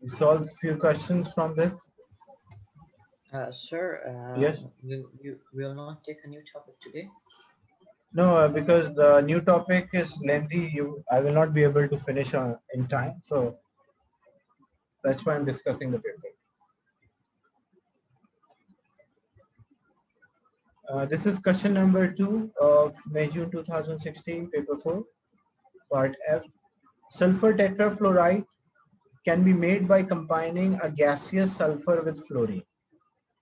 solve few questions from this. Sir, Yes. you will not take a new topic today? No, because the new topic is lengthy. I will not be able to finish in time. So that's why I'm discussing the paper. This is question number 2 of May June 2016, paper 4, part F. Sulfur tetrafluoride can be made by combining a gaseous sulfur with fluorine.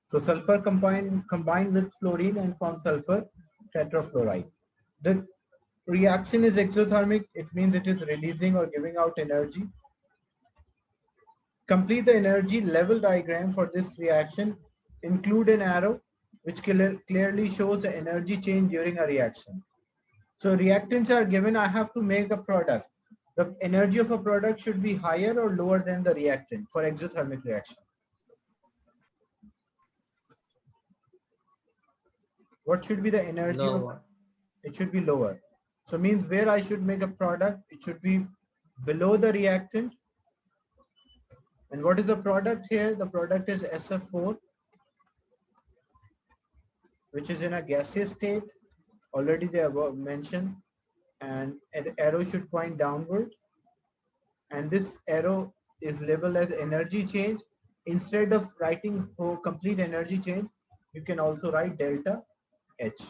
So sulfur combined with fluorine and form sulfur tetrafluoride. The reaction is exothermic. It means it is releasing or giving out energy. Complete the energy level diagram for this reaction. Include an arrow which clearly shows the energy change during a reaction. So reactants are given. I have to make a product. The energy of a product should be higher or lower than the reactant for exothermic reaction. What should be the energy of? Lower. It should be lower. So means where I should make a product, it should be below the reactant. And what is the product here? The product is SF4, which is in a gaseous state. Already they have mentioned. And an arrow should point downward. And this arrow is labeled as energy change. Instead of writing complete energy change, you can also write delta H.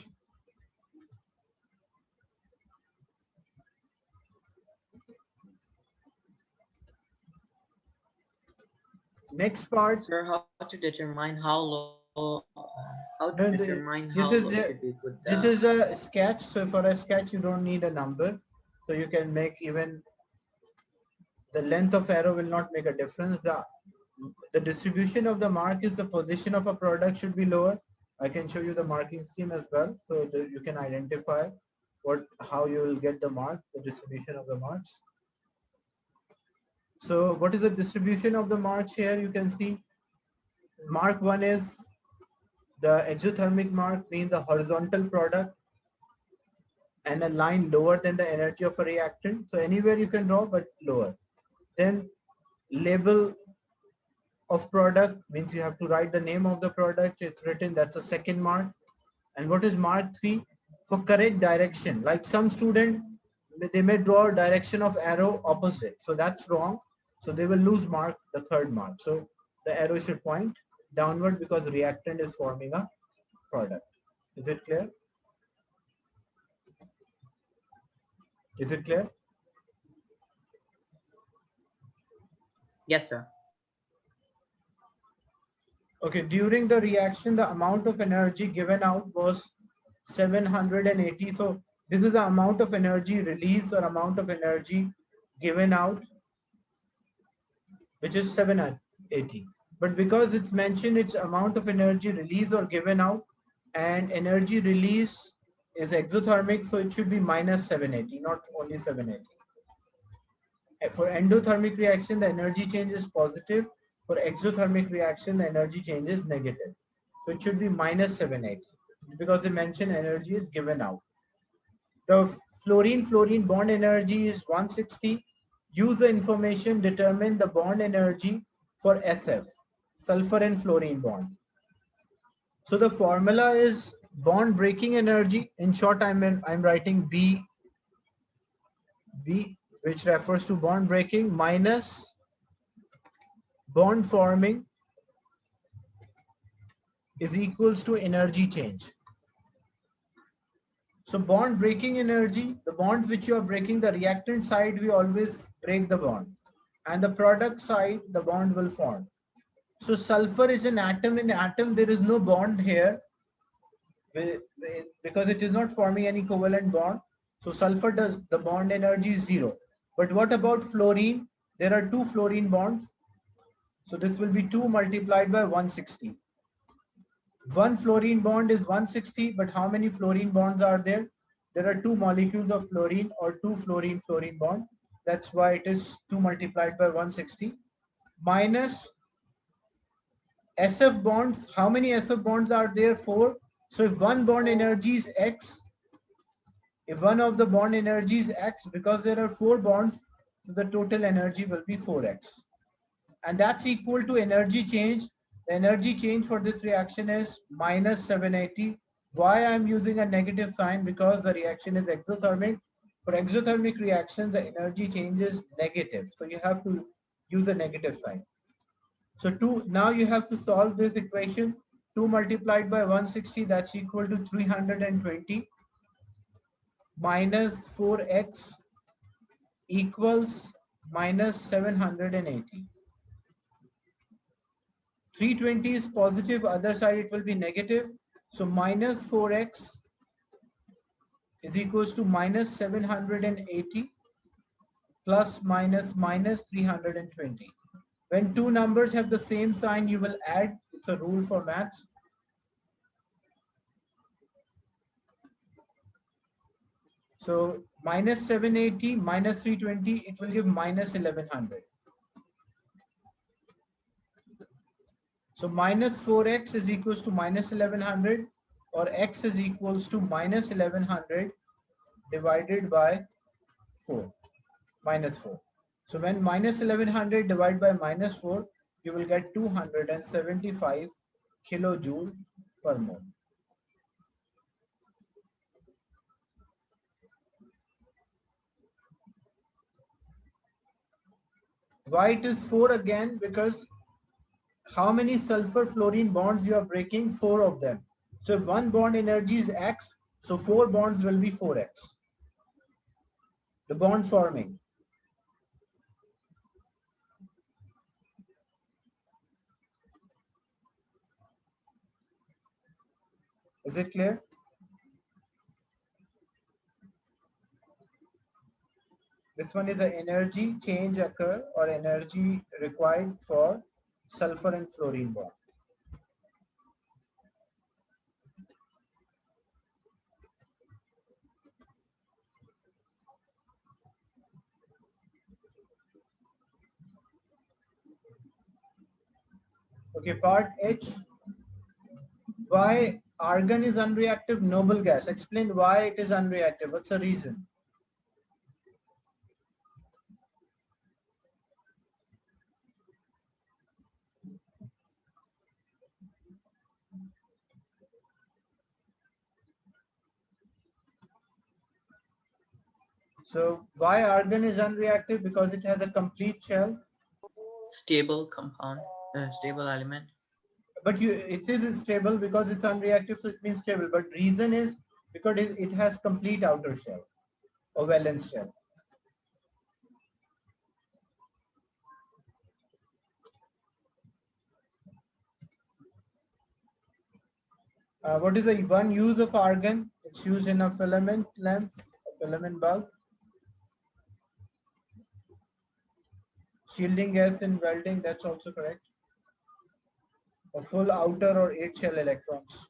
Next part. Sir, how to determine how to determine how This low is should we put this is a sketch. So for a sketch, you don't need a number. So you can make even the length of arrow will not make a difference. The distribution of the mark is the position of a product should be lower. I can show you the marking scheme as well, so that you can identify how you will get the mark, the distribution of the marks. So what is the distribution of the marks here? You can see mark 1 is the exothermic mark, means a horizontal product and a line lower than the energy of a reactant. So anywhere you can draw, but lower. Then label of product means you have to write the name of the product. It's written, that's a second mark. And what is mark 3? For correct direction. Like some student, they may draw a direction of arrow opposite. So that's wrong. So they will lose mark, the third mark. So the arrow should point downward because reactant is forming a product. Is it clear? Is it clear? Yes, sir. Okay, during the reaction, the amount of energy given out was 780. So this is the amount of energy released or amount of energy given out, which is 780. But because it's mentioned its amount of energy released or given out, and energy release is exothermic, so it should be minus 780, not only 780. For endothermic reaction, the energy change is positive. For exothermic reaction, the energy change is negative. So it should be minus 780 because they mention energy is given out. The fluorine-fluorine bond energy is 160. Use the information, determine the bond energy for SF, sulfur and fluorine bond. So the formula is bond breaking energy. In short, I'm writing B, which refers to bond breaking, minus bond forming is equals to energy change. So bond breaking energy, the bonds which you are breaking, the reactant side, we always break the bond. And the product side, the bond will form. So sulfur is an atom. In atom, there is no bond here because it is not forming any covalent bond. So sulfur does, the bond energy is 0. But what about fluorine? There are 2 fluorine bonds. So this will be 2 multiplied by 160. One fluorine bond is 160, but how many fluorine bonds are there? There are 2 molecules of fluorine or 2 fluorine-fluorine bond. That's why it is 2 multiplied by 160 minus SF bonds. How many SF bonds are there? 4. So if one bond energy is X, if one of the bond energy is X, because there are 4 bonds, so the total energy will be 4X. and that's equal to energy change. The energy change for this reaction is minus 780. Why I'm using a negative sign? Because the reaction is exothermic. For exothermic reactions, the energy change is negative. So you have to use a negative sign. So now you have to solve this equation. 2 multiplied by 160, that's equal to 320 minus 4x equals minus 780. 320 is positive, other side it will be negative. So minus 4x is equals to minus 780 plus minus minus 320. When two numbers have the same sign, you will add. It's a rule for maths. So minus 780 minus 320, it will give minus 1100. So minus 4x is equals to minus 1100, or x is equals to minus 1100 divided by 4, minus 4. So when minus 1100 divided by minus 4, you will get 275 kilojoule per mole. Why it is 4 again? Because how many sulfur fluorine bonds you are breaking? 4 of them. So if one bond energy is x, so 4 bonds will be 4x. The bond forming. Is it clear? This one is the energy change occur or energy required for sulfur and fluorine bond. Okay, part H. Why argon is unreactive? Noble gas. Explain why it is unreactive. What's the reason? So why argon is unreactive? Because it has a complete shell. Stable compound, stable element. But it is stable because it's unreactive, so it means stable. But reason is because it has complete outer shell or valence shell. What is the one use of argon? It's used in a filament lamp, a filament bulb. Shielding gas in welding, that's also correct. A full outer or 8 shell electrons.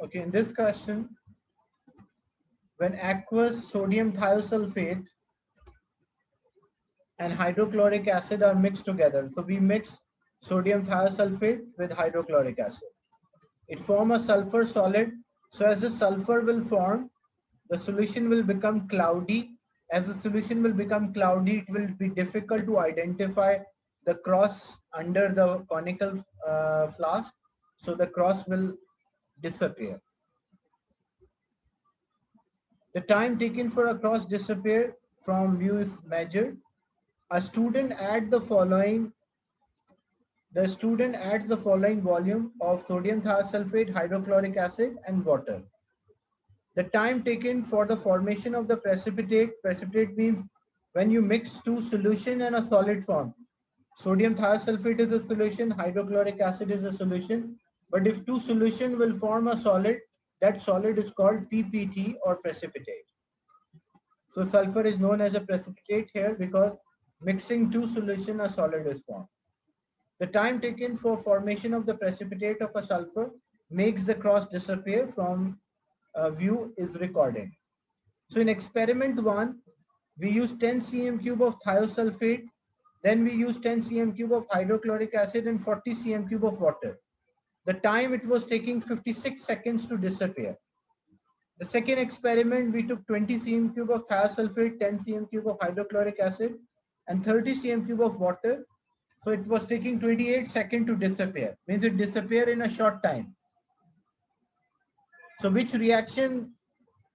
Okay, in this question, when aqueous sodium thiosulfate and hydrochloric acid are mixed together, so we mix sodium thiosulfate with hydrochloric acid. It forms a sulfur solid. So as the sulfur will form, the solution will become cloudy. As the solution will become cloudy, it will be difficult to identify the cross under the conical flask. So the cross will disappear. The time taken for a cross disappear from view is measured. A student adds the following. The student adds the following volume of sodium thiosulfate, hydrochloric acid, and water. The time taken for the formation of the precipitate means when you mix two solution in a solid form. Sodium thiosulfate is a solution, hydrochloric acid is a solution. But if two solution will form a solid, that solid is called PPT or precipitate. So sulfur is known as a precipitate here because mixing two solution, a solid is formed. The time taken for formation of the precipitate of a sulfur makes the cross disappear from view is recorded. So in experiment 1, we use 10 cm cube of thiosulfate, then we use 10 cm cube of hydrochloric acid and 40 cm cube of water. the time it was taking 56 seconds to disappear. The second experiment, we took 20 cm cube of thiosulfate, 10 cm cube of hydrochloric acid, and 30 cm cube of water. So it was taking 28 seconds to disappear. Means it disappeared in a short time. So which reaction,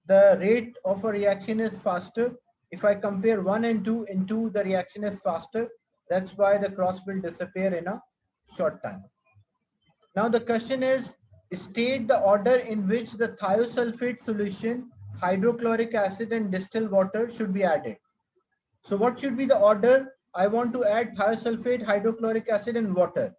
the rate of a reaction is faster? If I compare 1 and 2, in 2 the reaction is faster. That's why the cross will disappear in a short time. Now the question is, state the order in which the thiosulfate solution, hydrochloric acid and distilled water should be added. So what should be the order? I want to add thiosulfate, hydrochloric acid and water.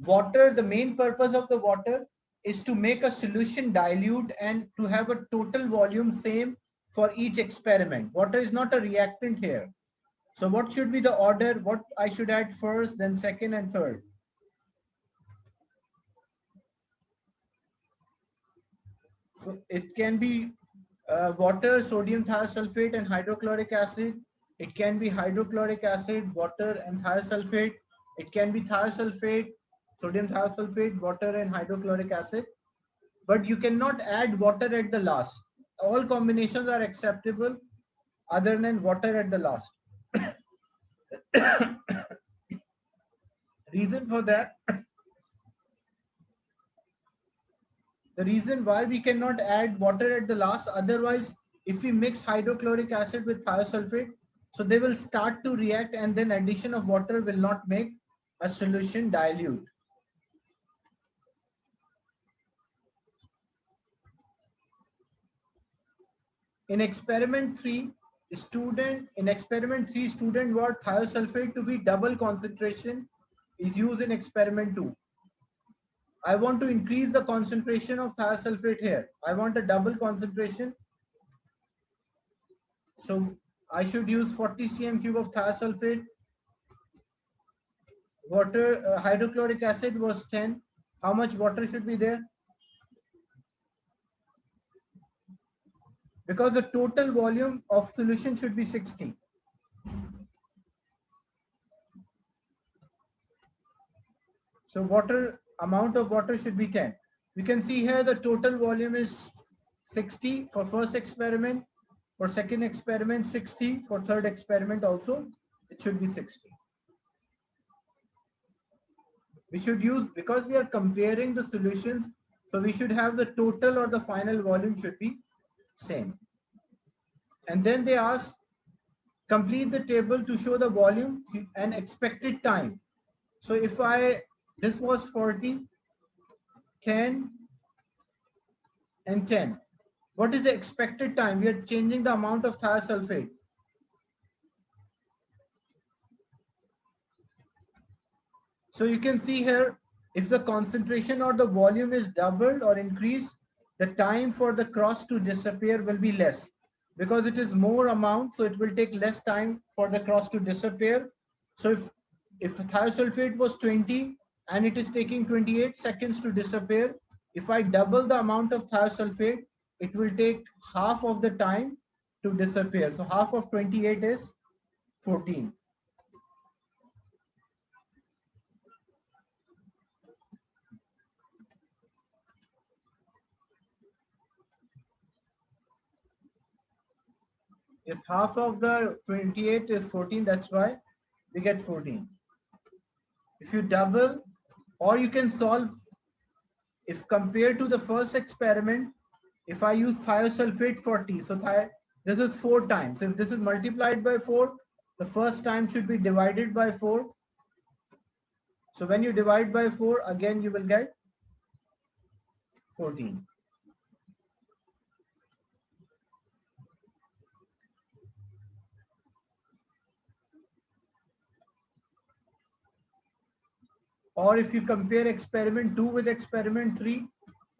Water, the main purpose of the water is to make a solution dilute and to have a total volume same for each experiment. Water is not a reactant here. So what should be the order? What I should add first, then second and third? So it can be water, sodium thiosulfate and hydrochloric acid. It can be hydrochloric acid, water and thiosulfate. It can be thiosulfate, sodium thiosulfate, water and hydrochloric acid. But you cannot add water at the last. All combinations are acceptable other than water at the last. Reason for that, the reason why we cannot add water at the last, otherwise if we mix hydrochloric acid with thiosulfate, so they will start to react and then addition of water will not make a solution dilute. In experiment 3, student want thiosulfate to be double concentration is used in experiment 2. I want to increase the concentration of thiosulfate here. I want a double concentration. So I should use 40 cm cube of thiosulfate. Water, hydrochloric acid was 10. How much water should be there? Because the total volume of solution should be 60. So water, amount of water should be 10. We can see here the total volume is 60 for first experiment, for second experiment 60, for third experiment also it should be 60. We should use, because we are comparing the solutions, so we should have the total or the final volume should be same. And then they ask, complete the table to show the volume and expected time. So if this was 40, 10 and 10. What is the expected time? We are changing the amount of thiosulfate. So you can see here, if the concentration or the volume is doubled or increased, the time for the cross to disappear will be less. Because it is more amount, so it will take less time for the cross to disappear. So if thiosulfate was 20 and it is taking 28 seconds to disappear, if I double the amount of thiosulfate, it will take half of the time to disappear. So half of 28 is 14. If half of the 28 is 14, that's why we get 14. If you double, or you can solve, if compared to the first experiment, if I use thiosulfate 40, so this is 4 times. If this is multiplied by 4, the first time should be divided by 4. So when you divide by 4, again you will get 14. Or if you compare experiment 2 with experiment 3,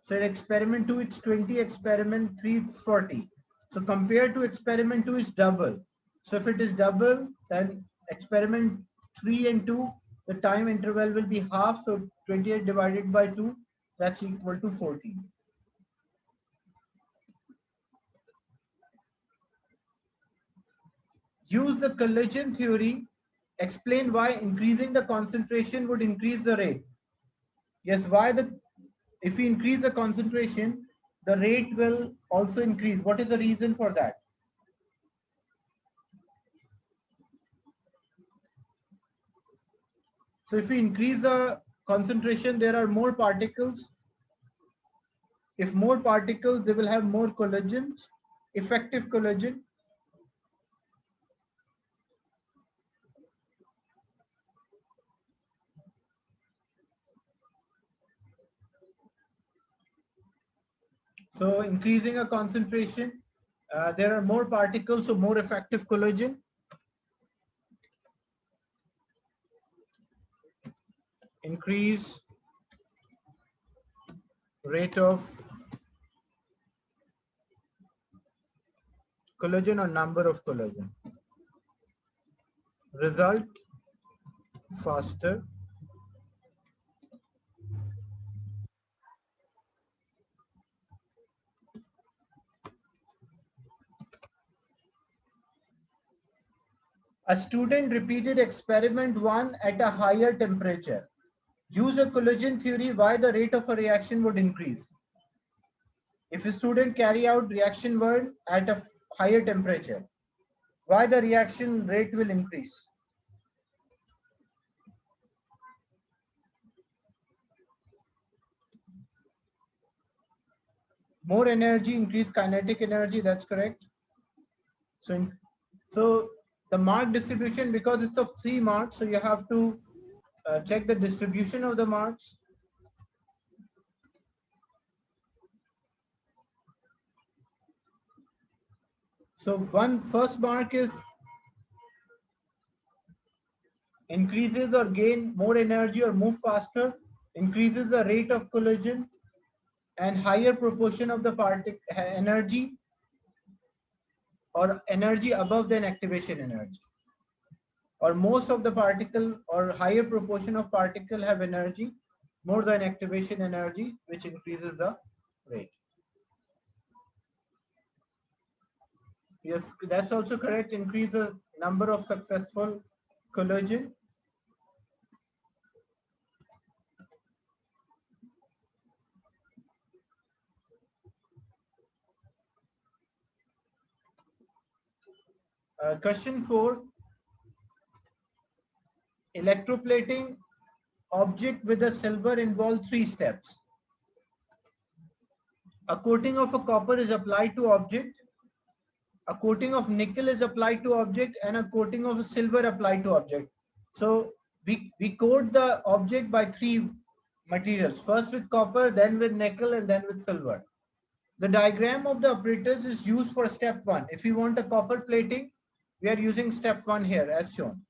so in experiment 2 it's 20, experiment 3 it's 40. So compared to experiment 2 is double. So if it is double, then experiment 3 and 2, the time interval will be half. So 28 divided by 2, that's equal to 14. Use the collision theory. Explain why increasing the concentration would increase the rate. Yes, why the If we increase the concentration, the rate will also increase. What is the reason for that? So if we increase the concentration, there are more particles. If more particles, they will have more collagen, effective collagen. So increasing a concentration, there are more particles, so more effective collagen. Increase rate of collagen or number of collagen. Result faster. A student repeated experiment 1 at a higher temperature. Use a collagen theory why the rate of a reaction would increase. If a student carry out reaction 1 at a higher temperature, why the reaction rate will increase? More energy, increase kinetic energy, that's correct. So the mark distribution, because it's of 3 marks, so you have to check the distribution of the marks. So first mark is increases or gain more energy or move faster, increases the rate of collision, and higher proportion of the particle energy or energy above than activation energy. Or most of the particle or higher proportion of particle have energy more than activation energy, which increases the rate. Yes, that's also correct. Increase the number of successful collision. Question 4. Electroplating object with a silver involve 3 steps. A coating of a copper is applied to object. A coating of nickel is applied to object, and a coating of silver applied to object. So we coat the object by 3 materials. First with copper, then with nickel, and then with silver. The diagram of the apparatus is used for step 1. If you want a copper plating, we are using step 1 here as shown.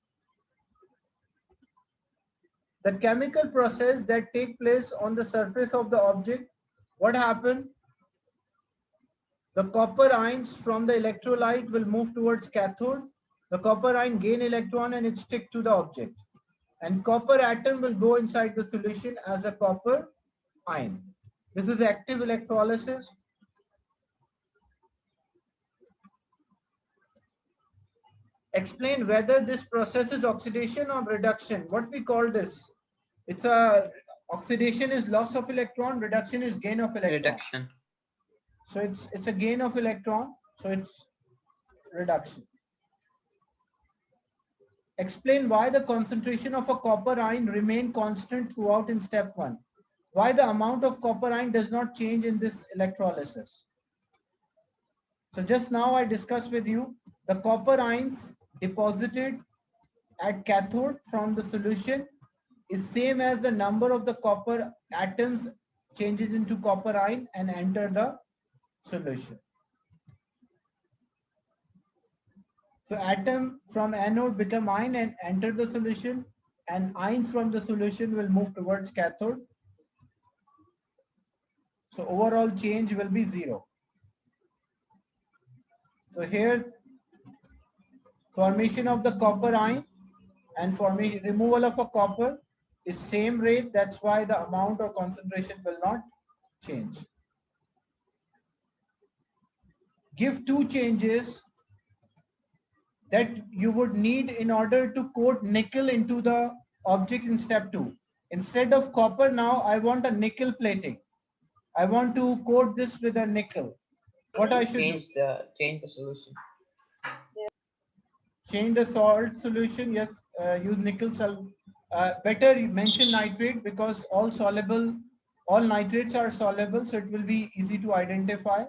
The chemical process that take place on the surface of the object, what happened? The copper ions from the electrolyte will move towards cathode. The copper ion gain electron and it stick to the object. And copper atom will go inside the solution as a copper ion. This is active electrolysis. Explain whether this process is oxidation or reduction. What we call this? It's a oxidation is loss of electron, reduction is gain of electron. Reduction. So it's a gain of electron, so it's reduction. Explain why the concentration of a copper ion remain constant throughout in step 1. Why the amount of copper ion does not change in this electrolysis. So just now I discussed with you the copper ions deposited at cathode from the solution is same as the number of the copper atoms changes into copper ion and enter the solution. So atom from anode become ion and enter the solution, and ions from the solution will move towards cathode. So overall change will be 0. So here formation of the copper ion and formation removal of a copper is same rate. That's why the amount or concentration will not change. Give 2 changes that you would need in order to coat nickel into the object in step 2. Instead of copper, now I want a nickel plating. I want to coat this with a nickel. What I should do? Change the solution. Change the salt solution. Yes, use nickel salt. Better you mention nitrate because all nitrates are soluble, so it will be easy to identify.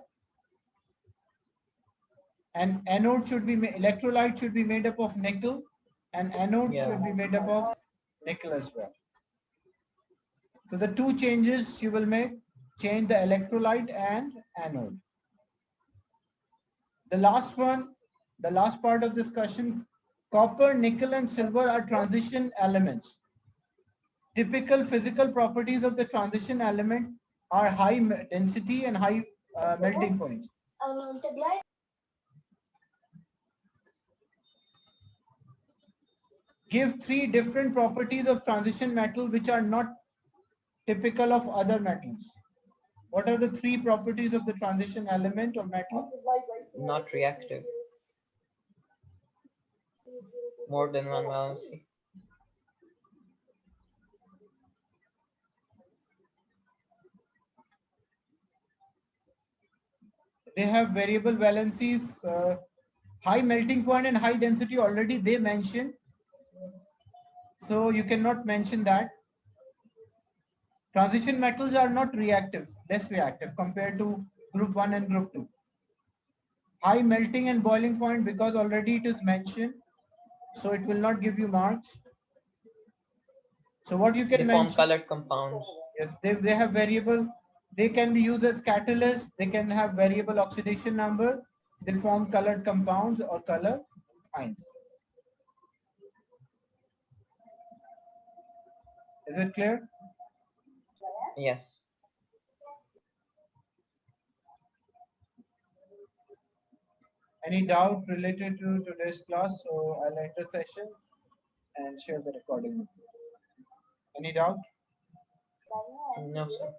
And anode should be electrolyte should be made up of nickel, and anode should be made up of nickel as well. So the two changes you will make: change the electrolyte and anode. The last one, the last part of discussion: copper, nickel, and silver are transition elements. Typical physical properties of the transition element are high density and high melting points. Give 3 different properties of transition metal which are not typical of other metals. What are the 3 properties of the transition element or metal? Not reactive. More than one valency. They have variable valencies, high melting point and high density already they mentioned. So you cannot mention that. Transition metals are not reactive, less reactive compared to group 1 and group 2. High melting and boiling point because already it is mentioned, so it will not give you marks. So what you can mention? They form colored compounds. Yes, they have variable. They can be used as catalysts. They can have variable oxidation number. They form colored compounds or color ions. Is it clear? Yes. Any doubt related to today's class? So I'll end the session and share the recording. Any doubt? No, sir.